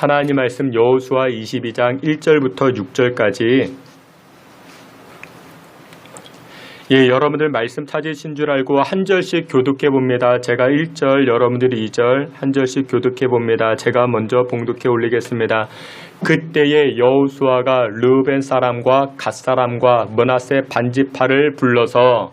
하나님 말씀 여호수아 22장 1절부터 6절까지 여러분들 말씀 찾으신 줄 알고 한 절씩 교독해 봅니다. 제가 1절, 여러분들이 2절 한 절씩 교독해 봅니다. 제가 먼저 봉독해 올리겠습니다. 그때에 여호수아가 르우벤 사람과 갓 사람과 므낫세 반지파를 불러서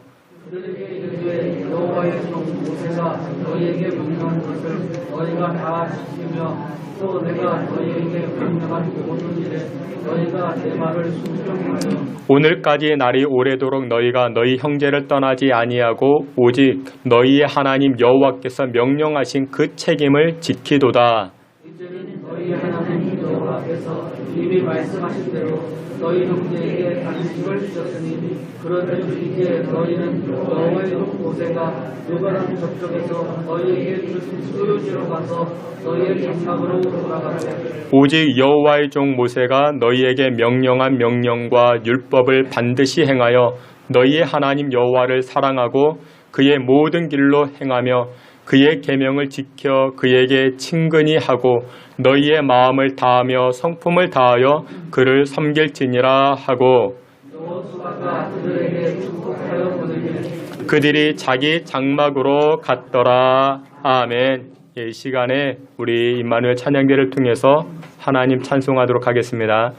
그들에게 이르되 여호와의 종 모세가 너희에게 명령한 것을 너희가 다 지키며 또 내가 너희에게 명령한 모든 일에 너희가 내 말을 순종하며 오늘까지의 날이 오래도록 너희가 너희 형제를 떠나지 아니하고 오직 너희의 하나님 여호와께서 명령하신 그 책임을 지키도다. 이제는 너희 하나님 여호와께서 이미 말씀하신 대로 너희 형제에게 단식을 주셨으니 그러면 이제 너희는 여호와의 종 모세가 요단강 저쪽에서 너희에게 주신 소유지로 가서 너희의 장막으로 돌아가라. 오직 여호와의 종 모세가 너희에게 명령한 명령과 율법을 반드시 행하여 너희의 하나님 여호와를 사랑하고 그의 모든 길로 행하며 그의 계명을 지켜 그에게 친근히 하고 너희의 마음을 다하며 성품을 다하여 그를 섬길지니라 하고 여호수아가 그들에게 축복하여 보내니 그들이 자기 장막으로 갔더라. 아멘. 이 시간에 우리 임마누엘 찬양대를 통해서 하나님 찬송하도록 하겠습니다.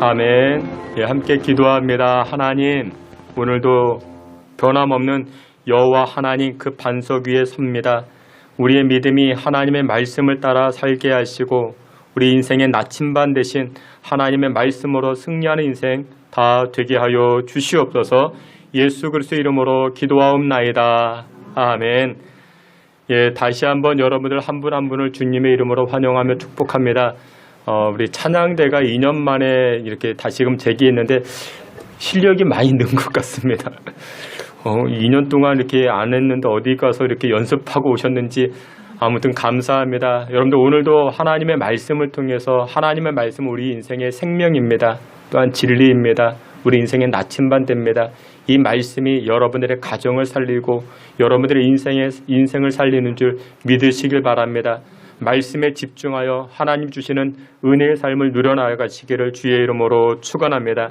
아멘. 함께 기도합니다. 하나님, 오늘도 변함없는 여호와 하나님 그 반석 위에 섭니다. 우리의 믿음이 하나님의 말씀을 따라 살게 하시고 우리 인생의 나침반 대신 하나님의 말씀으로 승리하는 인생 다 되게 하여 주시옵소서. 예수 그리스도의 이름으로 기도하옵나이다. 아멘. 예, 다시 한번 여러분들 한 분 한 분을 주님의 이름으로 환영하며 축복합니다. 우리 찬양대가 2년 만에 이렇게 다시금 재기했는데 실력이 많이 는 것 같습니다. 2년 동안 이렇게 안 했는데 어디 가서 이렇게 연습하고 오셨는지 아무튼 감사합니다. 여러분들 오늘도 하나님의 말씀을 통해서 하나님의 말씀은 우리 인생의 생명입니다. 또한 진리입니다. 우리 인생의 나침반대입니다. 이 말씀이 여러분들의 가정을 살리고 여러분들의 인생을 살리는 줄 믿으시길 바랍니다. 말씀에 집중하여 하나님 주시는 은혜의 삶을 누려나가시기를 주의 이름으로 축원합니다.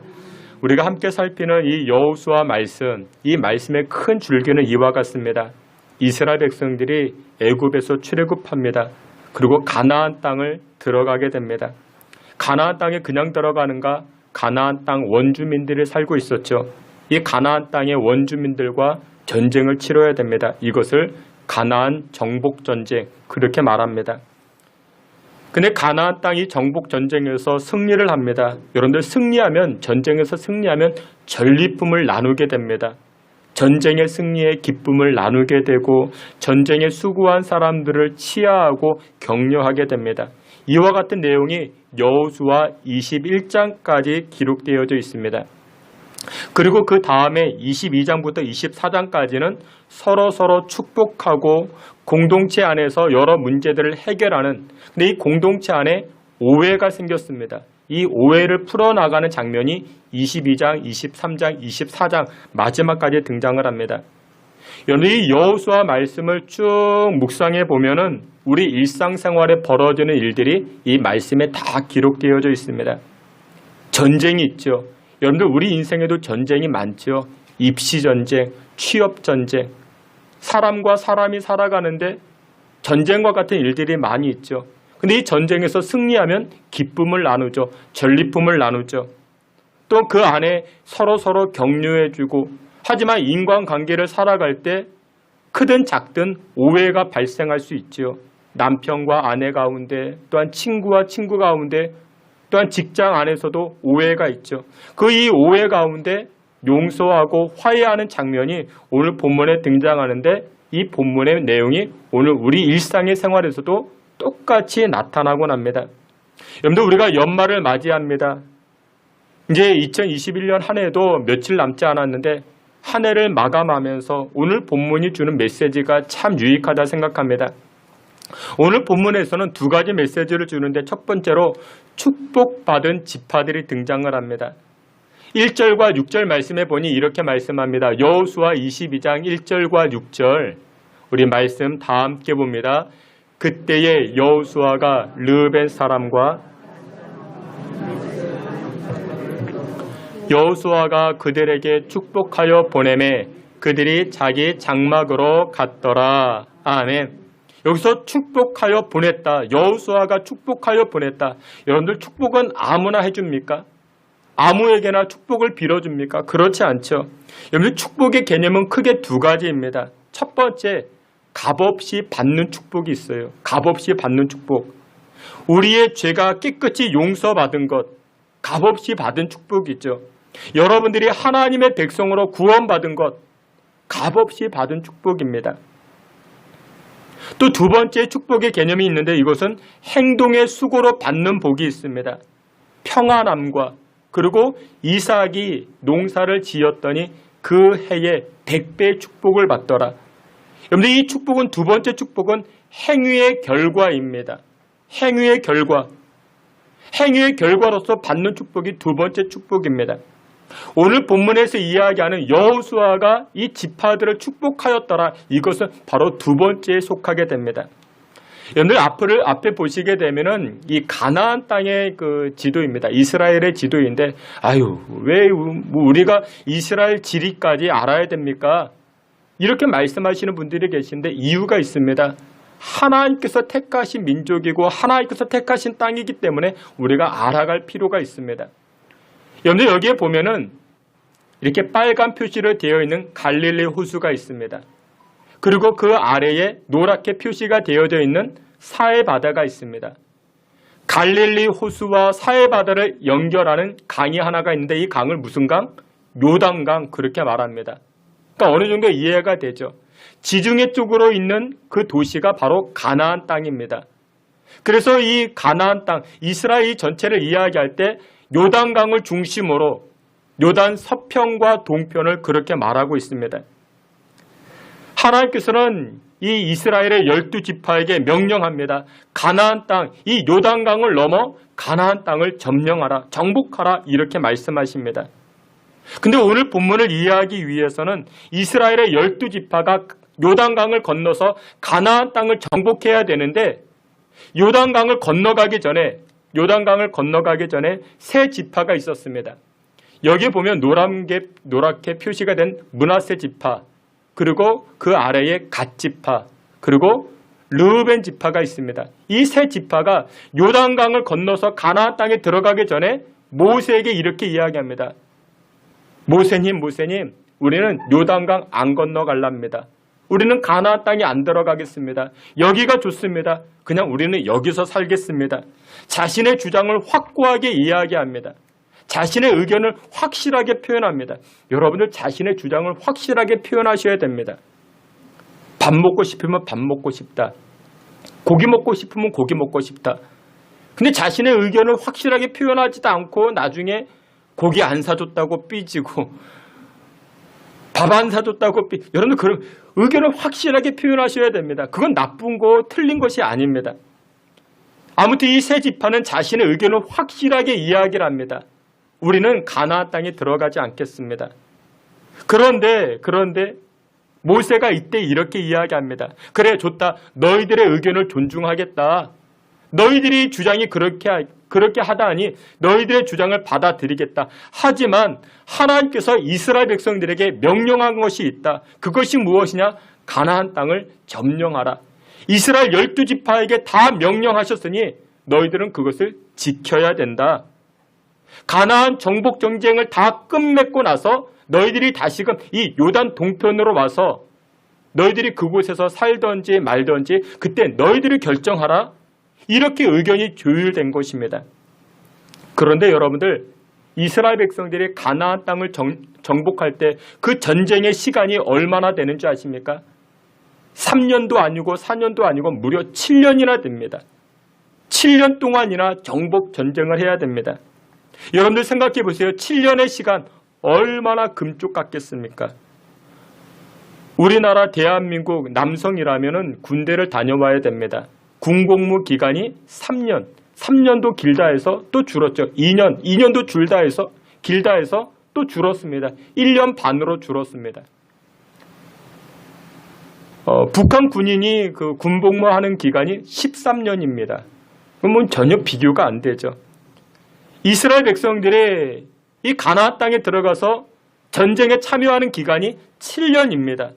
우리가 함께 살피는 이 여호수아 말씀, 이 말씀의 큰 줄기는 이와 같습니다. 이스라엘 백성들이 애굽에서 출애굽합니다. 그리고 가나안 땅을 들어가게 됩니다. 가나안 땅에 그냥 들어가는가? 가나안 땅 원주민들이 살고 있었죠. 이 가나안 땅의 원주민들과 전쟁을 치러야 됩니다. 이것을 가나안 정복전쟁 그렇게 말합니다. 근데 가나안 땅이 정복전쟁에서 승리를 합니다. 여러분들 전쟁에서 승리하면 전리품을 나누게 됩니다. 전쟁의 승리의 기쁨을 나누게 되고 전쟁에 수고한 사람들을 치하하고 격려하게 됩니다. 이와 같은 내용이 여호수아 21장까지 기록되어져 있습니다. 그리고 그 다음에 22장부터 24장까지는 서로 축복하고 공동체 안에서 여러 문제들을 해결하는, 근데 이 공동체 안에 오해가 생겼습니다. 이 오해를 풀어나가는 장면이 22장, 23장, 24장 마지막까지 등장을 합니다. 여러분 이 여호수아 말씀을 쭉 묵상해 보면은 우리 일상생활에 벌어지는 일들이 이 말씀에 다 기록되어져 있습니다. 전쟁이 있죠. 여러분들 우리 인생에도 전쟁이 많죠. 입시전쟁, 취업전쟁, 사람과 사람이 살아가는데 전쟁과 같은 일들이 많이 있죠. 근데 이 전쟁에서 승리하면 기쁨을 나누죠. 전리품을 나누죠. 또 그 안에 서로 격려해주고, 하지만 인간관계를 살아갈 때 크든 작든 오해가 발생할 수 있죠. 남편과 아내 가운데, 또한 친구와 친구 가운데, 또한 직장 안에서도 오해가 있죠. 이 오해 가운데 용서하고 화해하는 장면이 오늘 본문에 등장하는데, 이 본문의 내용이 오늘 우리 일상의 생활에서도 똑같이 나타나곤 합니다. 여러분들 우리가 연말을 맞이합니다. 이제 2021년 한 해도 며칠 남지 않았는데 한 해를 마감하면서 오늘 본문이 주는 메시지가 참 유익하다 생각합니다. 오늘 본문에서는 두 가지 메시지를 주는데 첫 번째로 축복받은 지파들이 등장을 합니다. 1절과 6절 말씀에 보니 이렇게 말씀합니다. 여호수아 22장 1절과 6절 우리 말씀 다 함께 봅니다. 그때에 여호수아가 르벤 사람과 여호수아가 그들에게 축복하여 보내매 그들이 자기 장막으로 갔더라. 아멘. 여기서 축복하여 보냈다. 여호수아가 축복하여 보냈다. 여러분들 축복은 아무나 해줍니까? 아무에게나 축복을 빌어줍니까? 그렇지 않죠. 여러분들 축복의 개념은 크게 두 가지입니다. 첫 번째, 값없이 받는 축복이 있어요. 값없이 받는 축복. 우리의 죄가 깨끗이 용서받은 것, 값없이 받은 축복이죠. 여러분들이 하나님의 백성으로 구원받은 것, 값없이 받은 축복입니다. 또 두 번째 축복의 개념이 있는데 이것은 행동의 수고로 받는 복이 있습니다. 평안함과 그리고 이삭이 농사를 지었더니 그 해에 100배의 축복을 받더라. 여러분들 이 축복은 두 번째 축복은 행위의 결과입니다. 행위의 결과. 행위의 결과로서 받는 축복이 두 번째 축복입니다. 오늘 본문에서 이야기하는 여호수아가 이 지파들을 축복하였더라. 이것은 바로 두 번째에 속하게 됩니다. 여러분들 앞에 보시게 되면은 이 가나안 땅의 그 지도입니다. 이스라엘의 지도인데, 왜 우리가 이스라엘 지리까지 알아야 됩니까? 이렇게 말씀하시는 분들이 계신데 이유가 있습니다. 하나님께서 택하신 민족이고 하나님께서 택하신 땅이기 때문에 우리가 알아갈 필요가 있습니다. 여러분들 여기에 보면은 이렇게 빨간 표시로 되어 있는 갈릴리 호수가 있습니다. 그리고 그 아래에 노랗게 표시가 되어져 있는 사해바다가 있습니다. 갈릴리 호수와 사해바다를 연결하는 강이 하나가 있는데 이 강을 무슨 강? 요단강 그렇게 말합니다. 그러니까 어느 정도 이해가 되죠. 지중해 쪽으로 있는 그 도시가 바로 가나안 땅입니다. 그래서 이 가나안 땅, 이스라엘 전체를 이야기할 때 요단강을 중심으로 요단 서편과 동편을 그렇게 말하고 있습니다. 하나님께서는 이 이스라엘의 12지파에게 명령합니다. 가나안 땅, 이 요단강을 넘어 가나안 땅을 점령하라, 정복하라 이렇게 말씀하십니다. 근데 오늘 본문을 이해하기 위해서는 이스라엘의 12지파가 요단강을 건너서 가나안 땅을 정복해야 되는데 요단강을 건너가기 전에 세 지파가 있었습니다. 여기에 보면 노랗게 표시가 된 므낫세 지파, 그리고 그 아래에 갓 지파, 그리고 르우벤 지파가 있습니다. 이 세 지파가 요단강을 건너서 가나안 땅에 들어가기 전에 모세에게 이렇게 이야기합니다. 모세님, 우리는 요단강 안 건너갈랍니다. 우리는 가나안 땅에 안 들어가겠습니다. 여기가 좋습니다. 그냥 우리는 여기서 살겠습니다. 자신의 주장을 확고하게 이야기합니다. 자신의 의견을 확실하게 표현합니다. 여러분들 자신의 주장을 확실하게 표현하셔야 됩니다. 밥 먹고 싶으면 밥 먹고 싶다. 고기 먹고 싶으면 고기 먹고 싶다. 근데 자신의 의견을 확실하게 표현하지도 않고 나중에 고기 안 사줬다고 삐지고 밥 안 사줬다고 여러분들 그런 의견을 확실하게 표현하셔야 됩니다. 그건 나쁜 거 틀린 것이 아닙니다. 아무튼 이 세 지파는 자신의 의견을 확실하게 이야기를 합니다. 우리는 가나안 땅에 들어가지 않겠습니다. 그런데 모세가 이때 이렇게 이야기합니다. 그래 좋다. 너희들의 의견을 존중하겠다. 너희들이 주장이 그렇게 하다니 너희들의 주장을 받아들이겠다. 하지만 하나님께서 이스라엘 백성들에게 명령한 것이 있다. 그것이 무엇이냐? 가나안 땅을 점령하라. 이스라엘 12지파에게 다 명령하셨으니 너희들은 그것을 지켜야 된다. 가나안 정복 전쟁을 다 끝맺고 나서 너희들이 다시금 이 요단 동편으로 와서 너희들이 그곳에서 살든지 말든지 그때 너희들이 결정하라. 이렇게 의견이 조율된 것입니다. 그런데 여러분들 이스라엘 백성들이 가나안 땅을 정복할 때 그 전쟁의 시간이 얼마나 되는지 아십니까? 3년도 아니고 4년도 아니고 무려 7년이나 됩니다. 7년 동안이나 정복 전쟁을 해야 됩니다. 여러분들 생각해 보세요. 7년의 시간 얼마나 금쪽 같겠습니까? 우리나라 대한민국 남성이라면 군대를 다녀와야 됩니다. 군복무 기간이 3년, 3년도 길다 해서 또 줄었죠. 2년도 길다 해서 또 줄었습니다. 1년 반으로 줄었습니다. 북한 군인이 그 군복무하는 기간이 13년입니다. 그러면 전혀 비교가 안 되죠. 이스라엘 백성들이 이 가나안 땅에 들어가서 전쟁에 참여하는 기간이 7년입니다.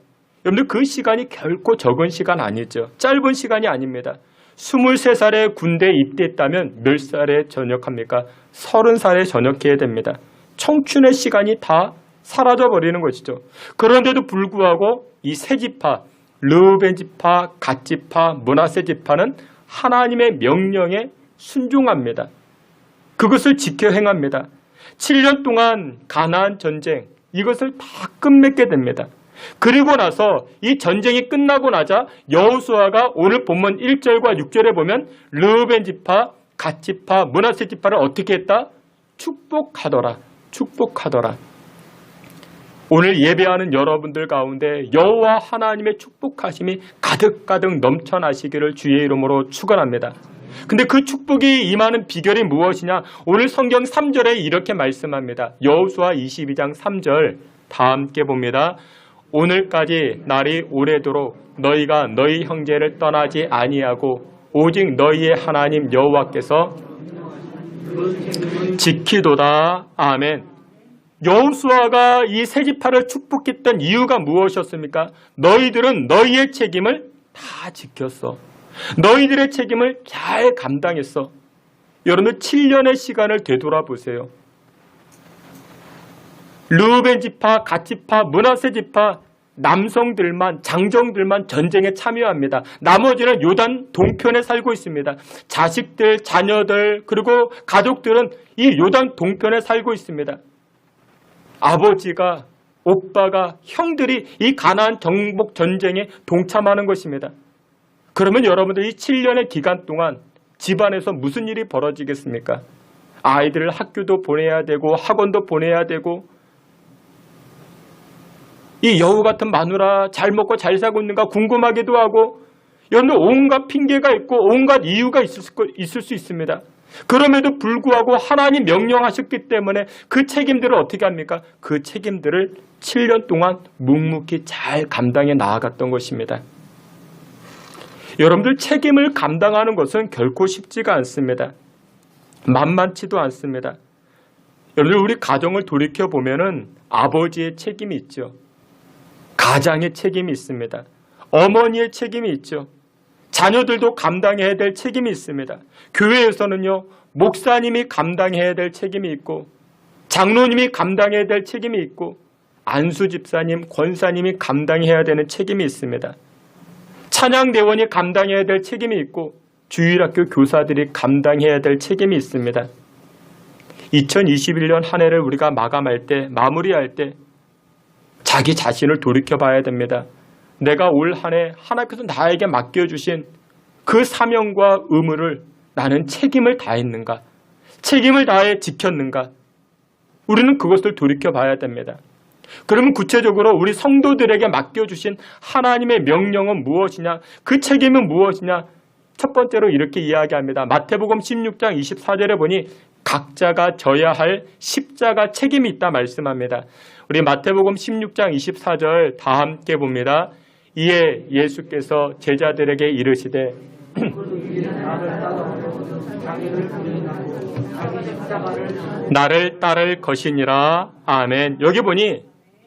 여러분들 그 시간이 결코 적은 시간 아니죠. 짧은 시간이 아닙니다. 23살에 군대에 입대했다면 몇 살에 전역합니까? 30살에 전역해야 됩니다. 청춘의 시간이 다 사라져버리는 것이죠. 그런데도 불구하고 이 세 지파, 르우벤 지파, 갓 지파, 므낫세 지파는 하나님의 명령에 순종합니다. 그것을 지켜 행합니다. 7년 동안 가나안 전쟁 이것을 다 끝맺게 됩니다. 그리고 나서 이 전쟁이 끝나고 나자 여호수아가 오늘 본문 1절과 6절에 보면 르우벤 지파, 갓 지파, 므낫세 지파를 어떻게 했다? 축복하더라. 오늘 예배하는 여러분들 가운데 여호와 하나님의 축복하심이 가득가득 넘쳐나시기를 주의 이름으로 축원합니다. 근데 그 축복이 임하는 비결이 무엇이냐? 오늘 성경 3절에 이렇게 말씀합니다. 여호수아 22장 3절 다 함께 봅니다. 오늘까지 날이 오래도록 너희가 너희 형제를 떠나지 아니하고 오직 너희의 하나님 여호와께서 지키도다. 아멘. 여호수아가 이 세 지파를 축복했던 이유가 무엇이었습니까? 너희들은 너희의 책임을 다 지켰어. 너희들의 책임을 잘 감당했어. 여러분 7년의 시간을 되돌아보세요. 르우벤 지파, 갓 지파, 므낫세 지파 남성들만 장정들만 전쟁에 참여합니다. 나머지는 요단 동편에 살고 있습니다. 자식들, 자녀들 그리고 가족들은 이 요단 동편에 살고 있습니다. 아버지가, 오빠가, 형들이 이 가나안 정복 전쟁에 동참하는 것입니다. 그러면 여러분들 이 7년의 기간 동안 집안에서 무슨 일이 벌어지겠습니까? 아이들을 학교도 보내야 되고 학원도 보내야 되고, 이 여우 같은 마누라 잘 먹고 잘 살고 있는가 궁금하기도 하고, 여러분들 온갖 핑계가 있고 온갖 이유가 있을 수 있습니다. 그럼에도 불구하고 하나님 명령하셨기 때문에 그 책임들을 어떻게 합니까? 그 책임들을 7년 동안 묵묵히 잘 감당해 나아갔던 것입니다. 여러분들 책임을 감당하는 것은 결코 쉽지가 않습니다. 만만치도 않습니다. 여러분들 우리 가정을 돌이켜보면은 아버지의 책임이 있죠. 가장의 책임이 있습니다. 어머니의 책임이 있죠. 자녀들도 감당해야 될 책임이 있습니다. 교회에서는요, 목사님이 감당해야 될 책임이 있고, 장로님이 감당해야 될 책임이 있고, 안수 집사님, 권사님이 감당해야 되는 책임이 있습니다. 찬양대원이 감당해야 될 책임이 있고, 주일학교 교사들이 감당해야 될 책임이 있습니다. 2021년 한 해를 우리가 마무리할 때 자기 자신을 돌이켜봐야 됩니다. 내가 올 한 해 하나님께서 나에게 맡겨주신 그 사명과 의무를 나는 책임을 다했는가? 책임을 다해 지켰는가? 우리는 그것을 돌이켜봐야 됩니다. 그러면 구체적으로 우리 성도들에게 맡겨주신 하나님의 명령은 무엇이냐? 그 책임은 무엇이냐? 첫 번째로 이렇게 이야기합니다. 마태복음 16장 24절에 보니 각자가 져야 할 십자가 책임이 있다 말씀합니다. 우리 마태복음 16장 24절 다 함께 봅니다. 이에 예수께서 제자들에게 이르시되 나를 따를 것이니라. 아멘. 여기 보니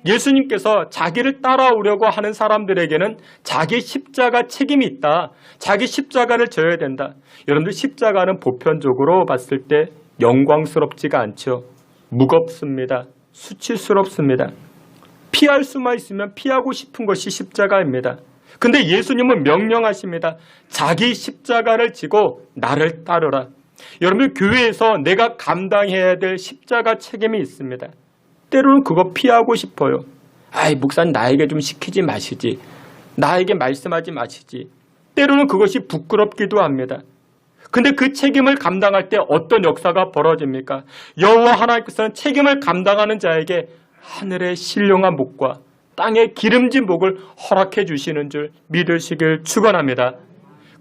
예수님께서 자기를 따라오려고 하는 사람들에게는 자기 십자가 책임이 있다. 자기 십자가를 져야 된다. 여러분들 십자가는 보편적으로 봤을 때 영광스럽지가 않죠. 무겁습니다. 수치스럽습니다. 피할 수만 있으면 피하고 싶은 것이 십자가입니다. 근데 예수님은 명령하십니다. 자기 십자가를 지고 나를 따르라. 여러분들 교회에서 내가 감당해야 될 십자가 책임이 있습니다. 때로는 그거 피하고 싶어요. 아이, 목사님 나에게 좀 시키지 마시지. 나에게 말씀하지 마시지. 때로는 그것이 부끄럽기도 합니다. 근데 그 책임을 감당할 때 어떤 역사가 벌어집니까? 여호와 하나님께서는 책임을 감당하는 자에게 하늘의 신령한 복과 땅의 기름진 복을 허락해 주시는 줄 믿으시길 축원합니다.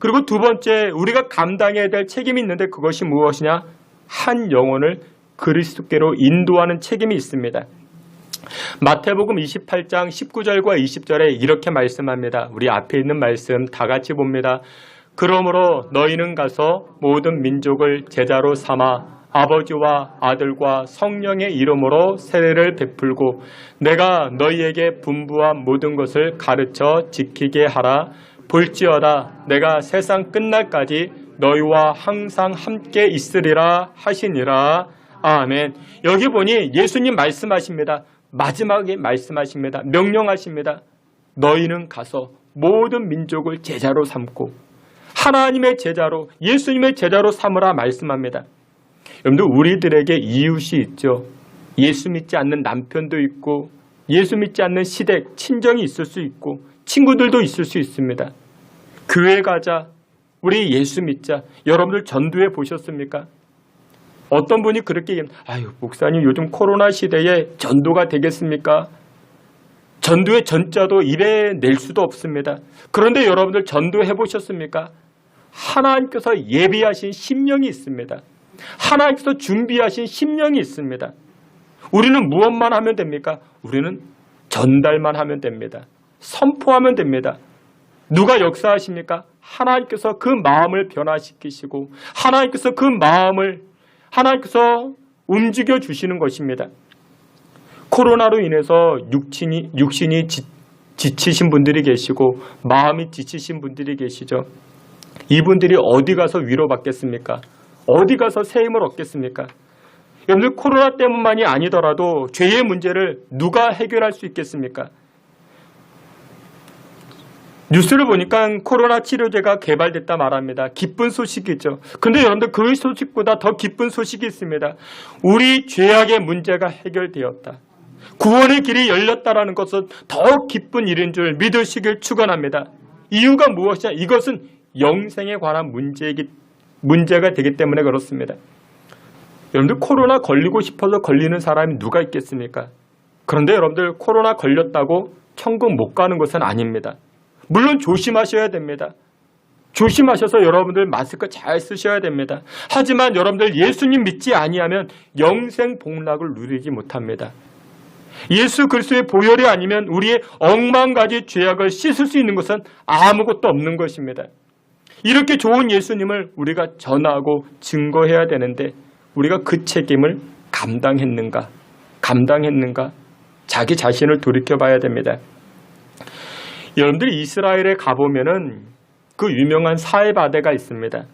그리고 두 번째, 우리가 감당해야 될 책임이 있는데 그것이 무엇이냐? 한 영혼을 그리스도께로 인도하는 책임이 있습니다. 마태복음 28장 19절과 20절에 이렇게 말씀합니다. 우리 앞에 있는 말씀 다 같이 봅니다. 그러므로 너희는 가서 모든 민족을 제자로 삼아 아버지와 아들과 성령의 이름으로 세례를 베풀고 내가 너희에게 분부한 모든 것을 가르쳐 지키게 하라. 볼지어다 내가 세상 끝날까지 너희와 항상 함께 있으리라 하시니라. 아멘. 여기 보니 예수님 말씀하십니다. 마지막에 말씀하십니다. 명령하십니다. 너희는 가서 모든 민족을 제자로 삼고 하나님의 제자로, 예수님의 제자로 삼으라 말씀합니다. 여러분들 우리들에게 이웃이 있죠. 예수 믿지 않는 남편도 있고 예수 믿지 않는 시댁, 친정이 있을 수 있고 친구들도 있을 수 있습니다. 교회 가자, 우리 예수 믿자. 여러분들 전도해 보셨습니까? 어떤 분이 그렇게 얘기합니다. 아유, 목사님 요즘 코로나 시대에 전도가 되겠습니까? 전도의 전자도 입에 낼 수도 없습니다. 그런데 여러분들 전도해 보셨습니까? 하나님께서 예비하신 심령이 있습니다. 하나님께서 준비하신 심령이 있습니다. 우리는 무엇만 하면 됩니까? 우리는 전달만 하면 됩니다. 선포하면 됩니다. 누가 역사하십니까? 하나님께서 그 마음을 변화시키시고 하나님께서 움직여 주시는 것입니다. 코로나로 인해서 육신이 지치신 분들이 계시고 마음이 지치신 분들이 계시죠. 이분들이 어디 가서 위로받겠습니까? 어디 가서 새 힘을 얻겠습니까? 여러분들 코로나 때문만이 아니더라도 죄의 문제를 누가 해결할 수 있겠습니까? 뉴스를 보니까 코로나 치료제가 개발됐다 말합니다. 기쁜 소식이죠. 근데 여러분들 그 소식보다 더 기쁜 소식이 있습니다. 우리 죄악의 문제가 해결되었다. 구원의 길이 열렸다라는 것은 더욱 기쁜 일인 줄 믿으시길 축원합니다. 이유가 무엇이냐? 이것은 영생에 관한 문제가 되기 때문에 그렇습니다. 여러분들 코로나 걸리고 싶어서 걸리는 사람이 누가 있겠습니까? 그런데 여러분들 코로나 걸렸다고 천국 못 가는 것은 아닙니다. 물론 조심하셔야 됩니다. 조심하셔서 여러분들 마스크 잘 쓰셔야 됩니다. 하지만 여러분들 예수님 믿지 아니하면 영생 복락을 누리지 못합니다. 예수 그리스도의 보혈이 아니면 우리의 억만 가지 죄악을 씻을 수 있는 것은 아무것도 없는 것입니다. 이렇게 좋은 예수님을 우리가 전하고 증거해야 되는데 우리가 그 책임을 감당했는가? 자기 자신을 돌이켜봐야 됩니다. 여러분들 이스라엘에 가보면은 그 유명한 사해바다가 있습니다.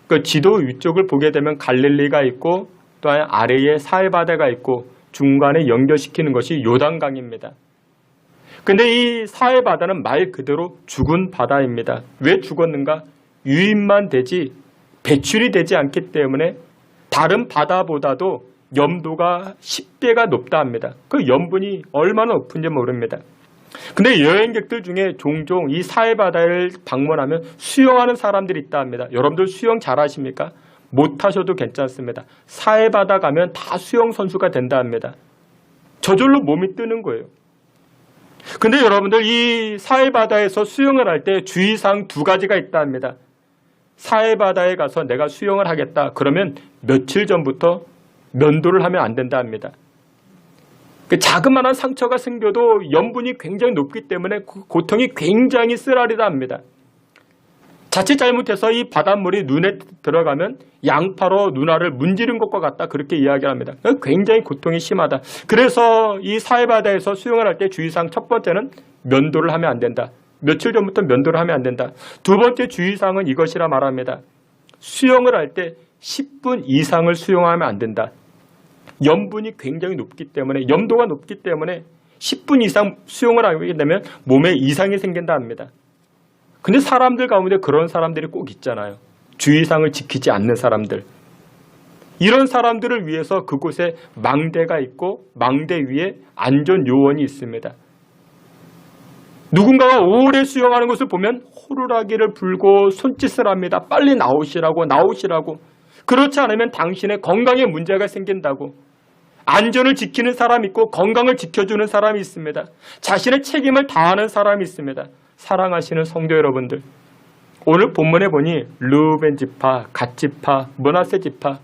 그 지도 위쪽을 보게 되면 갈릴리가 있고 또한 아래에 사해바다가 있고 중간에 연결시키는 것이 요단강입니다. 근데 이 사해바다는 말 그대로 죽은 바다입니다. 왜 죽었는가? 유입만 되지 배출이 되지 않기 때문에 다른 바다보다도 염도가 10배가 높다 합니다. 그 염분이 얼마나 높은지 모릅니다. 근데 여행객들 중에 종종 이 사해바다를 방문하면 수영하는 사람들이 있다 합니다. 여러분들 수영 잘하십니까? 못하셔도 괜찮습니다. 사해바다 가면 다 수영 선수가 된다 합니다. 저절로 몸이 뜨는 거예요. 근데 여러분들 이 사해바다에서 수영을 할 때 주의사항 2가지가 있다 합니다. 사해바다에 가서 내가 수영을 하겠다. 그러면 며칠 전부터 면도를 하면 안 된다 합니다. 그 자그마한 상처가 생겨도 염분이 굉장히 높기 때문에 고통이 굉장히 쓰라리다 합니다. 자칫 잘못해서 이 바닷물이 눈에 들어가면 양파로 눈알을 문지른 것과 같다 그렇게 이야기를 합니다. 굉장히 고통이 심하다. 그래서 이 사해바다에서 수영을 할 때 주의사항 첫 번째는 면도를 하면 안 된다. 며칠 전부터 면도를 하면 안 된다. 2번째 주의사항은 이것이라 말합니다. 수영을 할 때 10분 이상을 수영하면 안 된다. 염분이 굉장히 높기 때문에 염도가 높기 때문에 10분 이상 수영을 하게 되면 몸에 이상이 생긴다 합니다. 근데 사람들 가운데 그런 사람들이 꼭 있잖아요. 주의사항을 지키지 않는 사람들. 이런 사람들을 위해서 그곳에 망대가 있고 망대 위에 안전 요원이 있습니다. 누군가가 오래 수영하는 것을 보면 호루라기를 불고 손짓을 합니다. 빨리 나오시라고. 그렇지 않으면 당신의 건강에 문제가 생긴다고. 안전을 지키는 사람이 있고 건강을 지켜주는 사람이 있습니다. 자신의 책임을 다하는 사람이 있습니다. 사랑하시는 성도 여러분들, 오늘 본문에 보니 르우벤 지파, 갓 지파, 므낫세 지파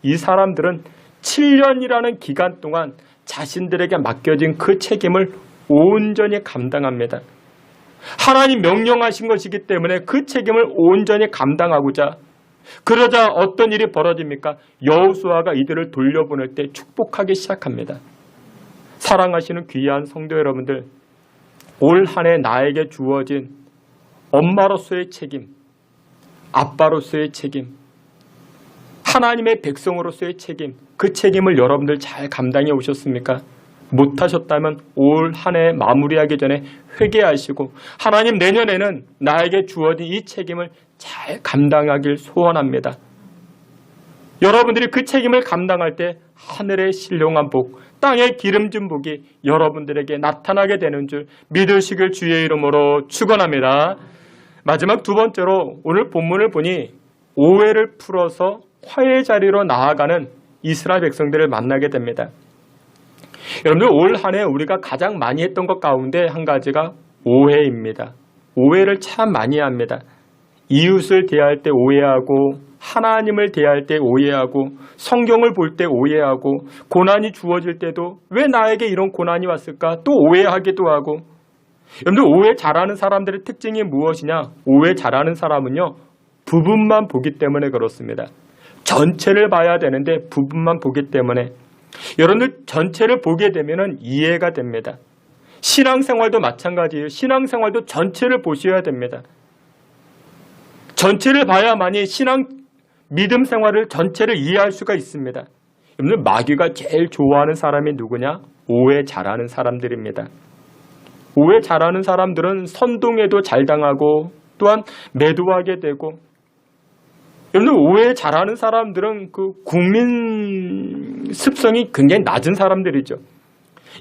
이 사람들은 7년이라는 기간 동안 자신들에게 맡겨진 그 책임을 온전히 감당합니다. 하나님 명령하신 것이기 때문에 그 책임을 온전히 감당하고자 그러자 어떤 일이 벌어집니까? 여호수아가 이들을 돌려보낼 때 축복하기 시작합니다. 사랑하시는 귀한 성도 여러분들, 올 한 해 나에게 주어진 엄마로서의 책임, 아빠로서의 책임, 하나님의 백성으로서의 책임, 그 책임을 여러분들 잘 감당해 오셨습니까? 못하셨다면 올 한 해 마무리하기 전에 회개하시고 하나님 내년에는 나에게 주어진 이 책임을 잘 감당하길 소원합니다. 여러분들이 그 책임을 감당할 때 하늘의 신령한 복, 땅의 기름진 복이 여러분들에게 나타나게 되는 줄 믿으시길 주의 이름으로 축원합니다. 마지막 2번째로 오늘 본문을 보니 오해를 풀어서 화해의 자리로 나아가는 이스라엘 백성들을 만나게 됩니다. 여러분들 올 한 해 우리가 가장 많이 했던 것 가운데 한 가지가 오해입니다. 오해를 참 많이 합니다. 이웃을 대할 때 오해하고 하나님을 대할 때 오해하고 성경을 볼 때 오해하고 고난이 주어질 때도 왜 나에게 이런 고난이 왔을까 또 오해하기도 하고. 여러분들 오해 잘하는 사람들의 특징이 무엇이냐? 오해 잘하는 사람은요 부분만 보기 때문에 그렇습니다. 전체를 봐야 되는데 부분만 보기 때문에 여러분들 전체를 보게 되면 이해가 됩니다. 신앙생활도 마찬가지예요. 신앙생활도 전체를 보셔야 됩니다. 전체를 봐야만이 믿음 생활을 전체를 이해할 수가 있습니다. 여러분들 마귀가 제일 좋아하는 사람이 누구냐? 오해 잘하는 사람들입니다. 오해 잘하는 사람들은 선동에도 잘 당하고 또한 매도하게 되고, 여러분들 오해 잘하는 사람들은 그 국민 습성이 굉장히 낮은 사람들이죠.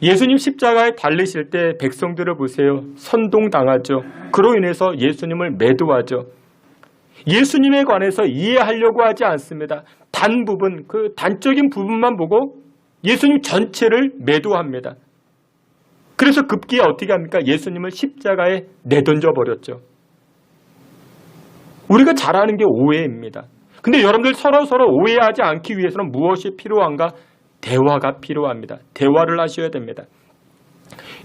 예수님 십자가에 달리실 때 백성들을 보세요. 선동당하죠. 그로 인해서 예수님을 매도하죠. 예수님에 관해서 이해하려고 하지 않습니다. 단 부분, 그 단적인 부분만 보고 예수님 전체를 매도합니다. 그래서 급기야 어떻게 합니까? 예수님을 십자가에 내던져 버렸죠. 우리가 잘 아는 게 오해입니다. 근데 여러분들 서로 오해하지 않기 위해서는 무엇이 필요한가? 대화가 필요합니다. 대화를 하셔야 됩니다.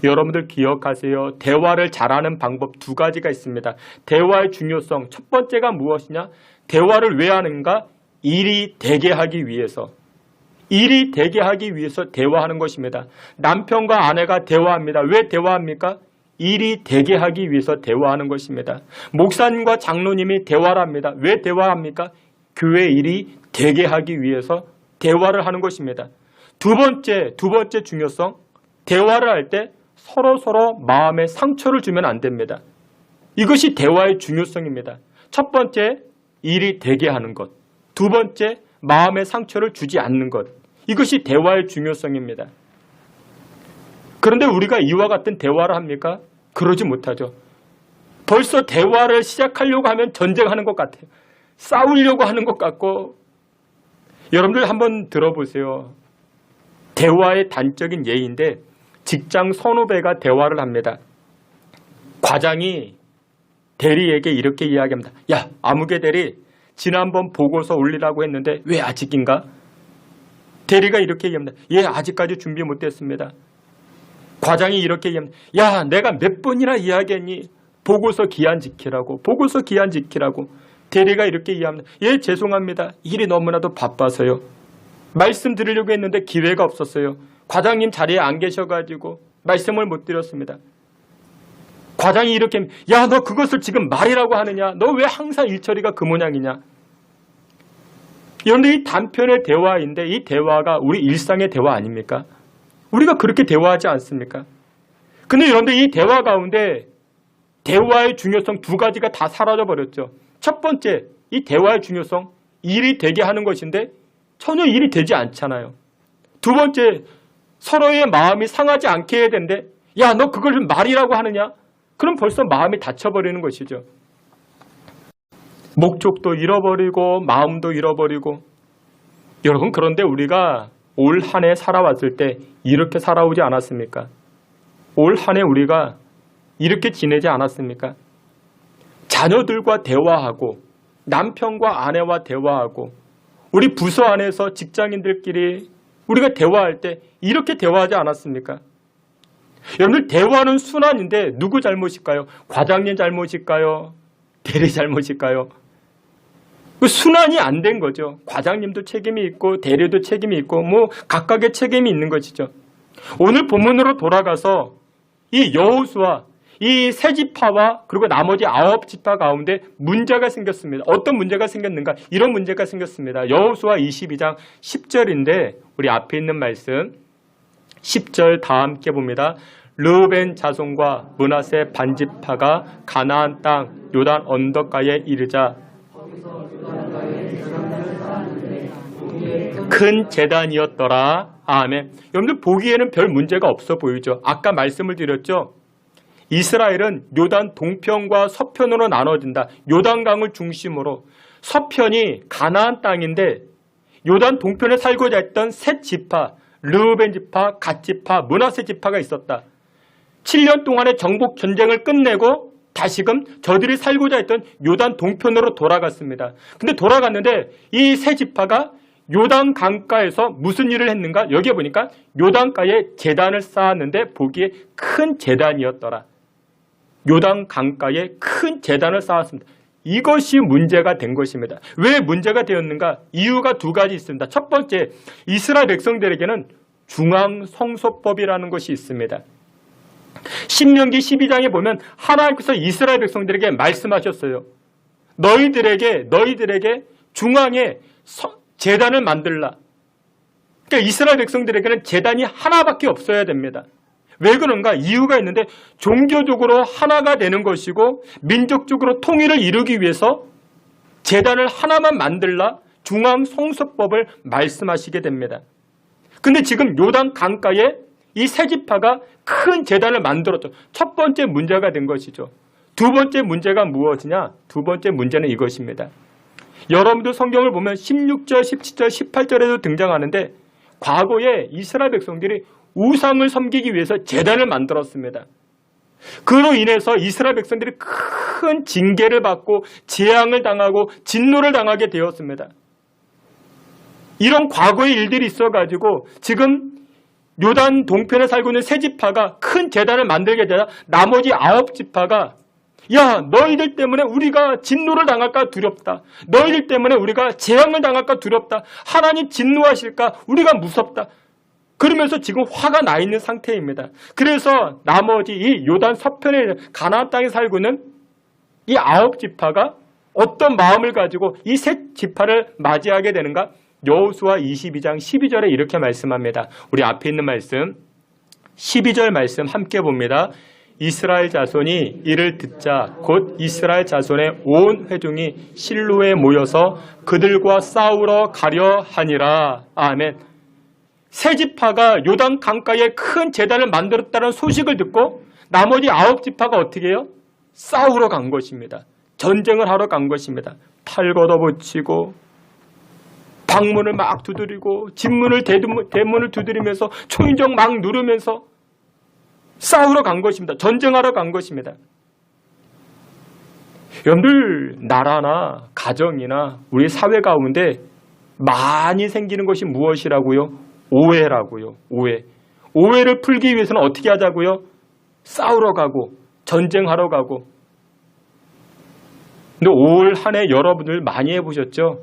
여러분들 기억하세요. 대화를 잘하는 방법 두 가지가 있습니다. 대화의 중요성. 첫 번째가 무엇이냐? 대화를 왜 하는가? 일이 되게 하기 위해서. 일이 되게 하기 위해서 대화하는 것입니다. 남편과 아내가 대화합니다. 왜 대화합니까? 일이 되게 하기 위해서 대화하는 것입니다. 목사님과 장로님이 대화를 합니다. 왜 대화합니까? 교회 일이 되게 하기 위해서 대화를 하는 것입니다. 두 번째 중요성. 대화를 할 때 서로 마음에 상처를 주면 안 됩니다. 이것이 대화의 중요성입니다. 첫 번째, 일이 되게 하는 것. 두 번째, 마음에 상처를 주지 않는 것. 이것이 대화의 중요성입니다. 그런데 우리가 이와 같은 대화를 합니까? 그러지 못하죠. 벌써 대화를 시작하려고 하면 전쟁하는 것 같아요. 싸우려고 하는 것 같고. 여러분들 한번 들어보세요. 대화의 단적인 예인데 직장 선후배가 대화를 합니다. 과장이 대리에게 이렇게 이야기합니다. 야, 아무개 대리, 지난번 보고서 올리라고 했는데 왜 아직인가? 대리가 이렇게 얘기합니다. 예, 아직까지 준비 못했습니다. 과장이 이렇게 얘기합니다. 야, 내가 몇 번이나 이야기했니? 보고서 기한 지키라고. 보고서 기한 지키라고. 대리가 이렇게 이야기합니다. 예, 죄송합니다. 일이 너무나도 바빠서요. 말씀드리려고 했는데 기회가 없었어요. 과장님 자리에 안 계셔가지고 말씀을 못 드렸습니다. 과장이 이렇게 야, 너 그것을 지금 말이라고 하느냐? 너 왜 항상 일처리가 그 모양이냐? 여러분들 이 단편의 대화인데 이 대화가 우리 일상의 대화 아닙니까? 우리가 그렇게 대화하지 않습니까? 근데 여러분들 이 대화 가운데 대화의 중요성 두 가지가 다 사라져 버렸죠. 첫 번째, 이 대화의 중요성, 일이 되게 하는 것인데 전혀 일이 되지 않잖아요. 두 번째, 서로의 마음이 상하지 않게 해야 되는데 야, 너 그걸 말이라고 하느냐? 그럼 벌써 마음이 닫혀버리는 것이죠. 목적도 잃어버리고 마음도 잃어버리고. 여러분, 그런데 우리가 올 한 해 살아왔을 때 이렇게 살아오지 않았습니까? 올 한 해 우리가 이렇게 지내지 않았습니까? 자녀들과 대화하고 남편과 아내와 대화하고 우리 부서 안에서 직장인들끼리 우리가 대화할 때 이렇게 대화하지 않았습니까? 여러분들 대화는 순환인데 누구 잘못일까요? 과장님 잘못일까요? 대리 잘못일까요? 그 순환이 안 된 거죠. 과장님도 책임이 있고 대리도 책임이 있고 뭐 각각의 책임이 있는 것이죠. 오늘 본문으로 돌아가서 이 여호수아 이 세 지파와 그리고 나머지 9지파 가운데 문제가 생겼습니다. 어떤 문제가 생겼는가? 이런 문제가 생겼습니다. 여호수아 22장 10절인데 우리 앞에 있는 말씀 10절 다 함께 봅니다. 르우벤 자손과 므낫세 반지파가 가나안 땅 요단 언덕가에 이르자 큰 제단이었더라. 아멘. 여러분들 보기에는 별 문제가 없어 보이죠. 아까 말씀을 드렸죠. 이스라엘은 요단 동편과 서편으로 나눠진다. 요단강을 중심으로 서편이 가나안 땅인데 요단 동편에 살고자 했던 셋 지파, 르우벤 지파, 갓 지파, 므낫세 지파가 있었다. 7년 동안의 정복 전쟁을 끝내고 다시금 저들이 살고자 했던 요단 동편으로 돌아갔습니다. 근데 돌아갔는데 이 세 지파가 요단 강가에서 무슨 일을 했는가? 여기에 보니까 요단가에 제단을 쌓았는데 보기에 큰 제단이었더라. 요단 강가에 큰 제단을 쌓았습니다. 이것이 문제가 된 것입니다. 왜 문제가 되었는가? 이유가 두 가지 있습니다. 첫 번째, 이스라엘 백성들에게는 중앙성소법이라는 것이 있습니다. 신명기 12장에 보면 하나님께서 이스라엘 백성들에게 말씀하셨어요. 너희들에게 중앙에 제단을 만들라. 그러니까 이스라엘 백성들에게는 제단이 하나밖에 없어야 됩니다. 왜 그런가? 이유가 있는데 종교적으로 하나가 되는 것이고 민족적으로 통일을 이루기 위해서 제단을 하나만 만들라 중앙성소법을 말씀하시게 됩니다. 근데 지금 요단 강가에 이 세 지파가 큰 제단을 만들었죠. 첫 번째 문제가 된 것이죠. 두 번째 문제가 무엇이냐? 두 번째 문제는 이것입니다. 여러분들 성경을 보면 16절, 17절, 18절에도 등장하는데 과거에 이스라엘 백성들이 우상을 섬기기 위해서 제단을 만들었습니다. 그로 인해서 이스라엘 백성들이 큰 징계를 받고 재앙을 당하고 진노를 당하게 되었습니다. 이런 과거의 일들이 있어가지고 지금 요단 동편에 살고 있는 세 지파가 큰 제단을 만들게 되자 나머지 9지파가 야, 너희들 때문에 우리가 진노를 당할까 두렵다. 너희들 때문에 우리가 재앙을 당할까 두렵다. 하나님 진노하실까 우리가 무섭다. 그러면서 지금 화가 나 있는 상태입니다. 그래서 나머지 이 요단 서편에 가나안 땅에 살고 있는 이 9지파가 어떤 마음을 가지고 이 세 지파를 맞이하게 되는가? 여호수아 22장 12절에 이렇게 말씀합니다. 우리 앞에 있는 말씀 12절 말씀 함께 봅니다. 이스라엘 자손이 이를 듣자 곧 이스라엘 자손의 온 회중이 실로에 모여서 그들과 싸우러 가려 하니라. 아멘. 세 지파가 요단 강가에 큰 제단을 만들었다는 소식을 듣고 나머지 9지파가 어떻게 해요? 싸우러 간 것입니다. 전쟁을 하러 간 것입니다. 팔 걷어붙이고 방문을 막 두드리고 집문을 대문을 두드리면서 초인종 막 누르면서 싸우러 간 것입니다. 전쟁하러 간 것입니다. 여러분들 나라나 가정이나 우리 사회 가운데 많이 생기는 것이 무엇이라고요? 오해라고요. 오해. 오해를 풀기 위해서는 어떻게 하자고요? 싸우러 가고 전쟁하러 가고. 근데 올 한 해 여러분들 많이 해보셨죠?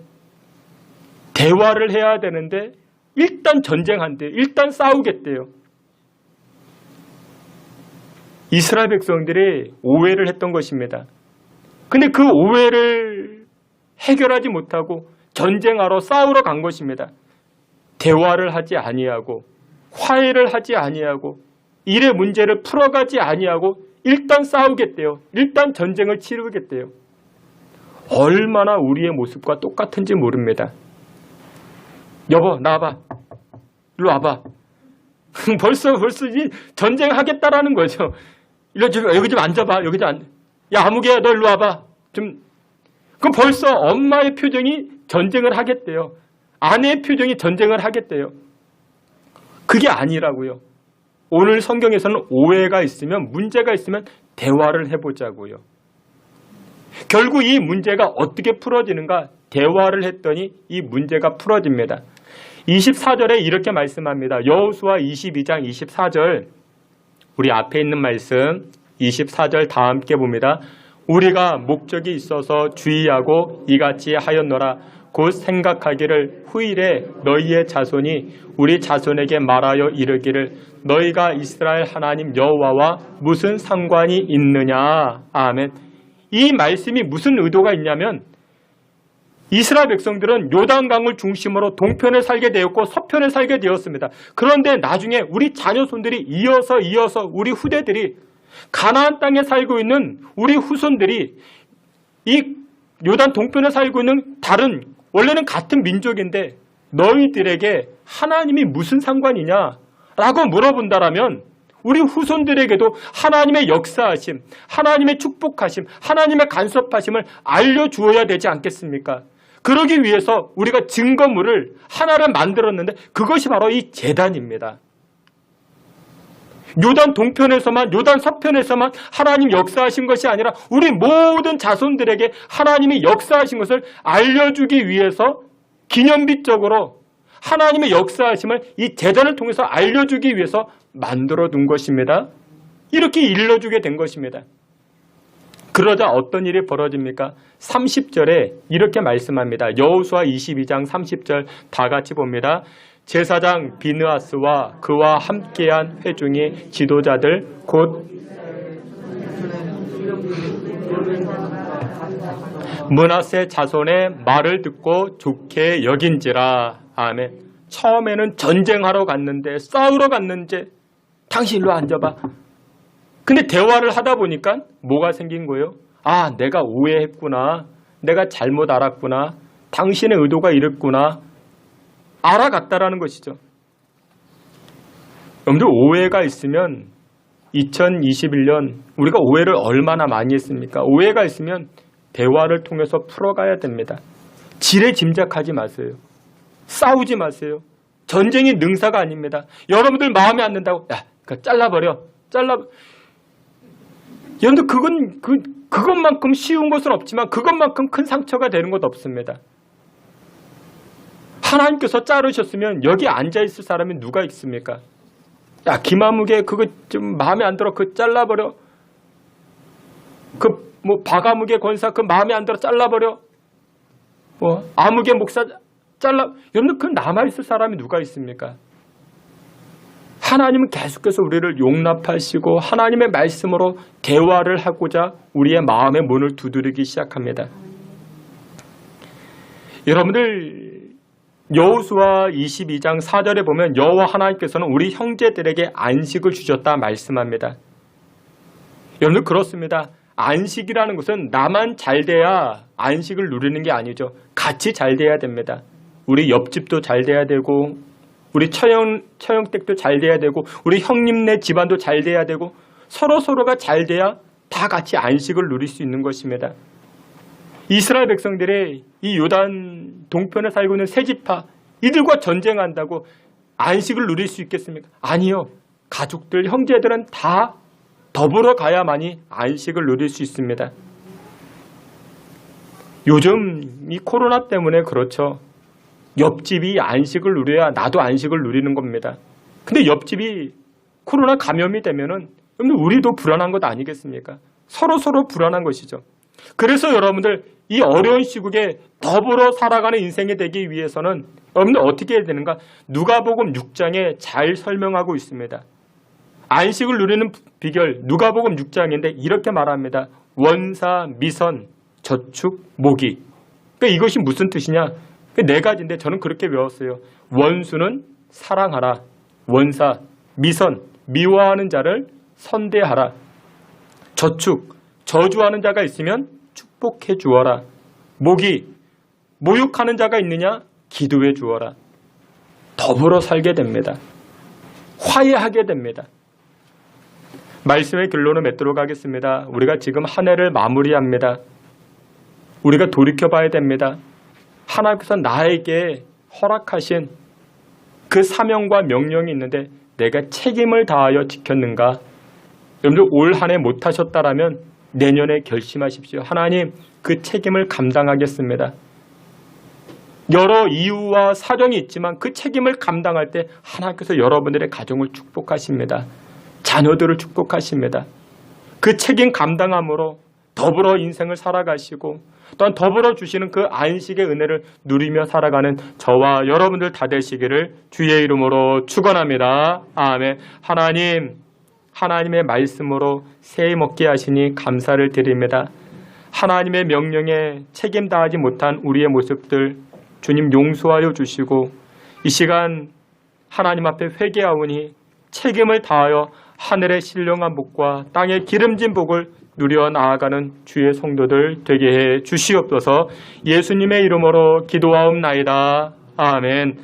대화를 해야 되는데 일단 전쟁한대요. 일단 싸우겠대요. 이스라엘 백성들이 오해를 했던 것입니다. 근데 그 오해를 해결하지 못하고 전쟁하러 싸우러 간 것입니다. 대화를 하지 아니하고 화해를 하지 아니하고 일의 문제를 풀어가지 아니하고 일단 싸우겠대요. 일단 전쟁을 치르겠대요. 얼마나 우리의 모습과 똑같은지 모릅니다. 여보 나와봐. 일로 와봐. 벌써 이 전쟁하겠다라는 거죠. 여기 좀 앉아봐. 여기 좀 야 아무개야 너 일로 와봐. 그럼 벌써 엄마의 표정이 전쟁을 하겠대요. 아내의 표정이 전쟁을 하겠대요. 그게 아니라고요. 오늘 성경에서는 오해가 있으면 문제가 있으면 대화를 해보자고요. 결국 이 문제가 어떻게 풀어지는가? 대화를 했더니 이 문제가 풀어집니다. 24절에 이렇게 말씀합니다. 여호수아 22장 24절 우리 앞에 있는 말씀 24절 다 함께 봅니다. 우리가 목적이 있어서 주의하고 이같이 하였노라. 곧 생각하기를 후일에 너희의 자손이 우리 자손에게 말하여 이르기를 너희가 이스라엘 하나님 여호와와 무슨 상관이 있느냐. 아멘. 이 말씀이 무슨 의도가 있냐면 이스라엘 백성들은 요단강을 중심으로 동편에 살게 되었고 서편에 살게 되었습니다. 그런데 나중에 우리 자녀손들이 이어서 우리 후대들이 가나안 땅에 살고 있는 우리 후손들이 이 요단 동편에 살고 있는 다른 원래는 같은 민족인데 너희들에게 하나님이 무슨 상관이냐라고 물어본다라면 우리 후손들에게도 하나님의 역사하심, 하나님의 축복하심, 하나님의 간섭하심을 알려주어야 되지 않겠습니까? 그러기 위해서 우리가 증거물을 하나를 만들었는데 그것이 바로 이 제단입니다. 요단 동편에서만 요단 서편에서만 하나님 역사하신 것이 아니라 우리 모든 자손들에게 하나님이 역사하신 것을 알려주기 위해서 기념비적으로 하나님의 역사하심을 이 제단을 통해서 알려주기 위해서 만들어둔 것입니다. 이렇게 일러주게 된 것입니다. 그러자 어떤 일이 벌어집니까? 30절에 이렇게 말씀합니다. 여호수아 22장 30절 다 같이 봅니다. 제사장 비느하스와 그와 함께한 회중의 지도자들 곧 므낫세 자손의 말을 듣고 좋게 여긴지라. 아멘. 처음에는 전쟁하러 갔는데 싸우러 갔는데 당신 일로 앉아봐. 근데 대화를 하다 보니까 뭐가 생긴 거예요? 아, 내가 오해했구나. 내가 잘못 알았구나. 당신의 의도가 이랬구나. 알아갔다라는 것이죠. 여러분들 오해가 있으면 2021년 우리가 오해를 얼마나 많이 했습니까? 오해가 있으면 대화를 통해서 풀어가야 됩니다. 지레 짐작하지 마세요. 싸우지 마세요. 전쟁이 능사가 아닙니다. 여러분들 마음에 안 든다고 야, 그거 잘라버려. 여러분들 그것만큼 쉬운 것은 없지만 그것만큼 큰 상처가 되는 것도 없습니다. 하나님께서 자르셨으면 여기 앉아있을 사람이 누가 있습니까? 야, 김아무개 그거 좀 마음에 안 들어. 그거 잘라버려. 박아무개 권사 그 마음에 안 들어. 잘라버려. 아무개 목사 잘라. 여러분들 그 남아있을 사람이 누가 있습니까? 하나님은 계속해서 우리를 용납하시고 하나님의 말씀으로 대화를 하고자 우리의 마음의 문을 두드리기 시작합니다. 여러분들 여호수아 22장 4절에 보면 여호와 하나님께서는 우리 형제들에게 안식을 주셨다 말씀합니다. 여러분들 그렇습니다. 안식이라는 것은 나만 잘 돼야 안식을 누리는 게 아니죠. 같이 잘 돼야 됩니다. 우리 옆집도 잘 돼야 되고 우리 처형댁도 잘 돼야 되고 우리 형님네 집안도 잘 돼야 되고 서로가 잘 돼야 다 같이 안식을 누릴 수 있는 것입니다. 이스라엘 백성들의 이 요단 동편에 살고 있는 세 지파 이들과 전쟁한다고 안식을 누릴 수 있겠습니까? 아니요. 가족들, 형제들은 다 더불어 가야만이 안식을 누릴 수 있습니다. 요즘 이 코로나 때문에 그렇죠. 옆집이 안식을 누려야 나도 안식을 누리는 겁니다. 근데 옆집이 코로나 감염이 되면은 우리도 불안한 것 아니겠습니까? 서로 불안한 것이죠. 그래서 여러분들 이 어려운 시국에 더불어 살아가는 인생이 되기 위해서는 여러분들 어떻게 해야 되는가? 누가복음 6장에 잘 설명하고 있습니다. 안식을 누리는 비결 누가복음 6장인데 이렇게 말합니다. 원사, 미선, 저축, 모기. 그러니까 이것이 무슨 뜻이냐? 네 가지인데 저는 그렇게 외웠어요. 원수는 사랑하라. 원사, 미선, 미워하는 자를 선대하라. 저축, 저주하는 자가 있으면 축복해 주어라. 모기, 모욕하는 자가 있느냐? 기도해 주어라. 더불어 살게 됩니다. 화해하게 됩니다. 말씀의 결론을 맺도록 하겠습니다. 우리가 지금 한 해를 마무리합니다. 우리가 돌이켜봐야 됩니다. 하나님께서 나에게 허락하신 그 사명과 명령이 있는데 내가 책임을 다하여 지켰는가? 여러분들 올 한 해 못하셨다라면 내년에 결심하십시오. 하나님 그 책임을 감당하겠습니다. 여러 이유와 사정이 있지만 그 책임을 감당할 때 하나님께서 여러분들의 가정을 축복하십니다. 자녀들을 축복하십니다. 그 책임 감당함으로 더불어 인생을 살아가시고 또한 더불어 주시는 그 안식의 은혜를 누리며 살아가는 저와 여러분들 다 되시기를 주의 이름으로 축원합니다. 아멘. 하나님의 말씀으로 새해 먹게 하시니 감사를 드립니다. 하나님의 명령에 책임 다하지 못한 우리의 모습들 주님 용서하여 주시고 이 시간 하나님 앞에 회개하오니 책임을 다하여 하늘의 신령한 복과 땅의 기름진 복을 누려 나아가는 주의 성도들 되게 해 주시옵소서. 예수님의 이름으로 기도하옵나이다. 아멘.